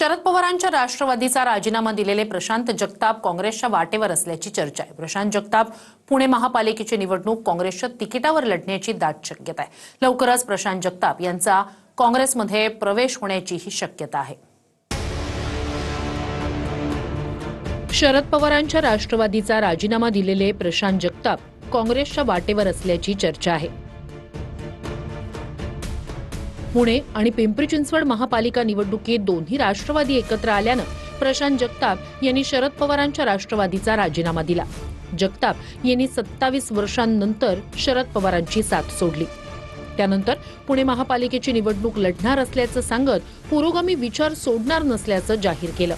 शरद पवारांच्या राष्ट्रवादीचा राजीनामा दिलेले प्रशांत जगताप काँग्रेसच्या वाटेवर असल्याची चर्चा आहे। प्रशांत जगताप पुणे महापालिकेची निवडणूक काँग्रेसच्या तिकिटावर लढण्याची दाट शक्यता आहे। लवकरच प्रशांत जगताप यांचा काँग्रेसमध्ये प्रवेश होण्याचीही शक्यता आहे। शरद पवारांच्या राष्ट्रवादीचा राजीनामा दिलेले प्रशांत जगताप काँग्रेसच्या वाटेवर असल्याची चर्चा आहे। पुणे आणि पिंपरी चिंचवड महापालिका निवडणुकीत दोन्ही राष्ट्रवादी एकत्र आल्यानं प्रशांत जगताप यांनी शरद पवारांच्या राष्ट्रवादीचा राजीनामा दिला। जगताप यांनी 27 वर्षांनंतर शरद पवारांची साथ सोडली। त्यानंतर पुणे महापालिकेची निवडणूक लढणार असल्याचं सांगत पुरोगामी विचार सोडणार नसल्याचं जाहीर केलं।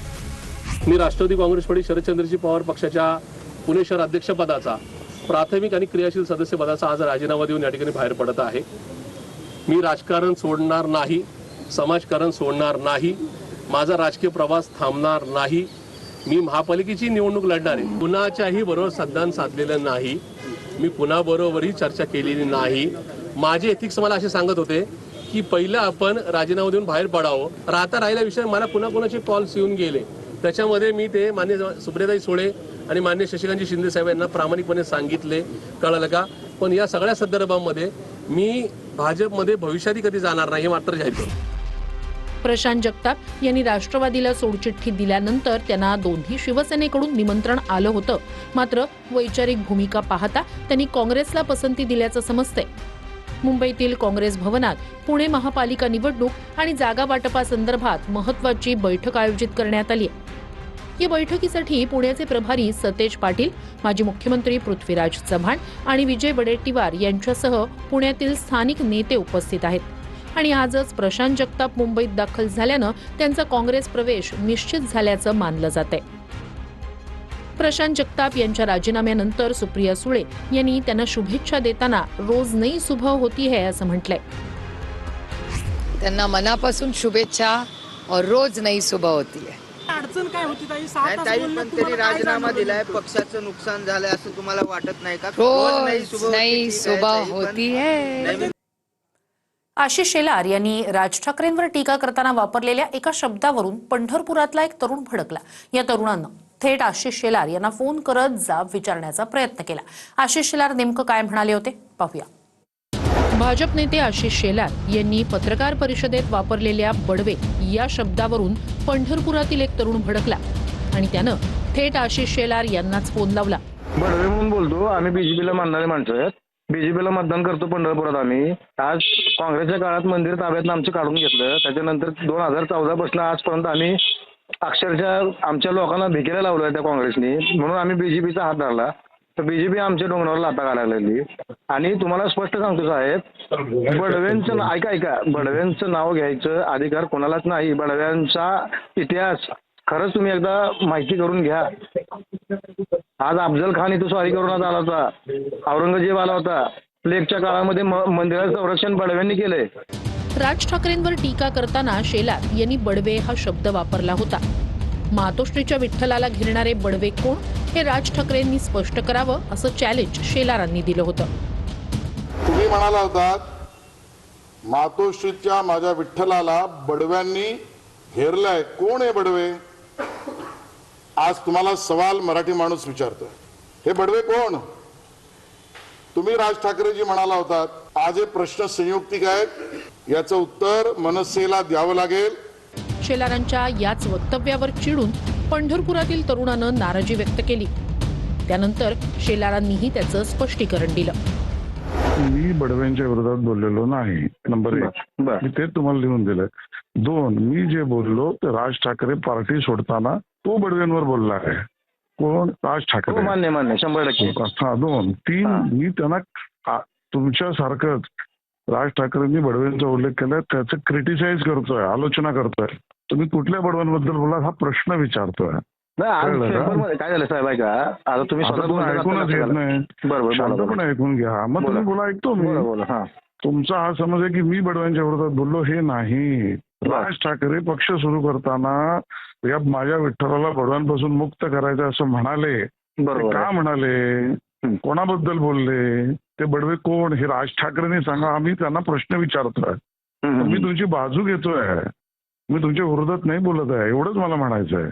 मी राष्ट्रवादी काँग्रेस पार्टी शरदचंद्रजी पवार पक्षाच्या पुणे शहर अध्यक्षपदाचा प्राथमिक आणि क्रियाशील सदस्यपदाचा आज राजीनामा देऊन या ठिकाणी बाहेर पडत आहे। मी राजकारण सोडणार नाही, समाजकारण सोडणार नाही, माझा राजकीय प्रवास थांबणार नाही। मी महापालिकेची निवडणूक लढणार आहे। कुणाच्याही बरोबर संधान साधलेलं नाही, मी कुणाबरोबरही चर्चा केलेली नाही। माझे एथिक्स मला असे सांगत होते की पहिलं आपण राजीनामा देऊन बाहेर पडावं। राहता राहिला विषय मला कुणाकुणाचे कॉल्स येऊन गेले, त्याच्यामध्ये मी ते मान्य सुप्रियाताई सुळे आणि मान्य शशिकांत शिंदे साहेब यांना प्रामाणिकपणे सांगितले, कळलं का? पण या सगळ्या संदर्भामध्ये मी भाजपमध्ये भविष्यात कधी जाणार नाही हे मात्र जाहीर करतो। प्रशांत जगताप यांनी राष्ट्रवादीला सोडचिठ्ठी दिल्यानंतर त्यांना दोन्ही शिवसेनेकडून निमंत्रण आलं होतं, मात्र वैचारिक भूमिका पाहता त्यांनी काँग्रेसला पसंती दिल्याचं समजतंय। मुंबईतील काँग्रेस भवनात पुणे महापालिका निवडणूक आणि जागा वाटपासंदर्भात महत्त्वाची बैठक आयोजित करण्यात आली आहे। या बैठकीसाठी पुण्याचे प्रभारी सतेज पाटील, माजी मुख्यमंत्री पृथ्वीराज चव्हाण आणि विजय वडेट्टीवार यांच्यासह पुण्यातील स्थानिक नेते उपस्थित आहेत। आणि आजच प्रशांत जगताप मुंबईत दाखल झाल्यानं त्यांचा काँग्रेस प्रवेश निश्चित झाल्याचं मानलं जातंय। प्रशांत जगताप यांच्या राजीनाम्यानंतर सुप्रिया सुळे यांनी त्यांना शुभेच्छा देताना रोज नई सुबह होती है असं म्हटलंय। त्यांना मनापासून शुभेच्छा और रोज नई सुबह होती है। अडचण काय होती ताई? पण त्यांनी राजीनामा दिलाय, पक्षाचं नुकसान झालंय असं तुम्हाला वाटत नाही का? रोज नई सुबह होती है। आशिष शेलार यांनी राज ठाकरेंवर टीका करताना वापरलेल्या एका शब्दावरून पंढरपुरातला एक तरुण भडकला। या तरुणानं थेट आशिष शेलार यांना फोन करत जाब विचारण्याचा प्रयत्न केला। आशिष शेलार नेमकं काय म्हणाले होते पाहूया। भाजप नेते आशिष शेलार यांनी पत्रकार परिषदेत वापरलेल्या बडवे या शब्दावरून पंढरपुरातील एक तरुण भडकला आणि त्यानं थेट आशिष शेलार यांनाच फोन लावला। बडवे म्हणून बोलतो, आम्ही बीजेपीला मानणारे माणसं आहेत, बीजेपीला मतदान करतो पंढरपुरात। आम्ही आज काँग्रेसच्या काळात मंदिर ताब्यात आमचं काढून घेतलं, त्याच्यानंतर 2014 पासून आजपर्यंत आम्ही अक्षरशः आमच्या लोकांना भिकेला लावलं त्या काँग्रेसने, म्हणून आम्ही बीजेपीचा हात धरला। तर बीजेपी आमच्या डोंगरावर लाथा घालायला लागली। आणि तुम्हाला स्पष्ट सांगतो साहेब, बडव्यांचं ऐका बडव्यांचं नाव घ्यायचं अधिकार कोणालाच नाही। बडव्यांचा इतिहास खरंच तुम्ही एकदा माहिती करून घ्या। आज अफजल खान इथं स्वारी करून आला होता, औरंगजेब आला होता, प्लेगच्या काळामध्ये मंदिराचं संरक्षण बडव्यांनी केलंय। राज ठाकरेंवर टीका करताना शेलार यांनी बडवे हा शब्द वापरला होता। मातोश्रीच्या विठ्ठलाला घेरणारे बडवे कोण हे राज ठाकरेंनी स्पष्ट करावं असं चॅलेंज शेलारांनी दिलं होतं। तुम्ही म्हणाला होता मातोश्रीच्या माझ्या विठ्ठलाला बडव्यांनी घेरलंय, कोण आहे बडवे? आज तुम्हाला सवाल मराठी माणूस विचारतोय, हे बडवे कोण? तुम्ही राज ठाकरेजी म्हणाला होता। आज हे प्रश्न संयुक्तिक आहेत, याचं उत्तर मनसेला द्यावं लागेल। शेलारांच्या याच वक्तव्यावर चिडून पंढरपुरातील तरुणानं नाराजी व्यक्त केली। त्यानंतर शेलारांनीही त्याचं स्पष्टीकरण दिलं। मी बडव्यांच्या विरोधात बोललेलो नाही, नंबर 1, मी ते तुम्हाला लिहून दिलं। 2, मी जे बोललो ते राज ठाकरे पार्टी सोडताना तो बडव्यांवर बोलला आहे। कोण? राज ठाकरे। मान्य 100%। हा 2, 3 मी त्यांना तुमच्यासारखंच राज ठाकरेंनी बडव्यांचा उल्लेख केलाय, त्याचं क्रिटिसाइज करतोय, आलोचना करतोय। तुम्ही कुठल्या बडव्यांबद्दल बोला हा प्रश्न विचारतोय। काय झालं साहेब ऐका, आता तुम्ही ऐकूनच येत नाही। बरोबर, शांतपणे ऐकून घ्या, मग तुम्ही बोला, ऐकतो मी। तुमचा हा समज आहे की मी बडव्यांच्या विरोधात बोललो, हे नाही। राज ठाकरे पक्ष सुरू करताना या माझ्या विठ्ठलाला बडव्यांपासून मुक्त करायचं असं म्हणाले, का म्हणाले, कोणाबद्दल बोलले, ते बडवे कोण हे राज ठाकरेंनी सांगा। आम्ही त्यांना प्रश्न विचारतोय, मी तुमची बाजू घेतोय। मी तुमच्या विरोधात नाही बोलत आहे, एवढंच मला म्हणायचं आहे.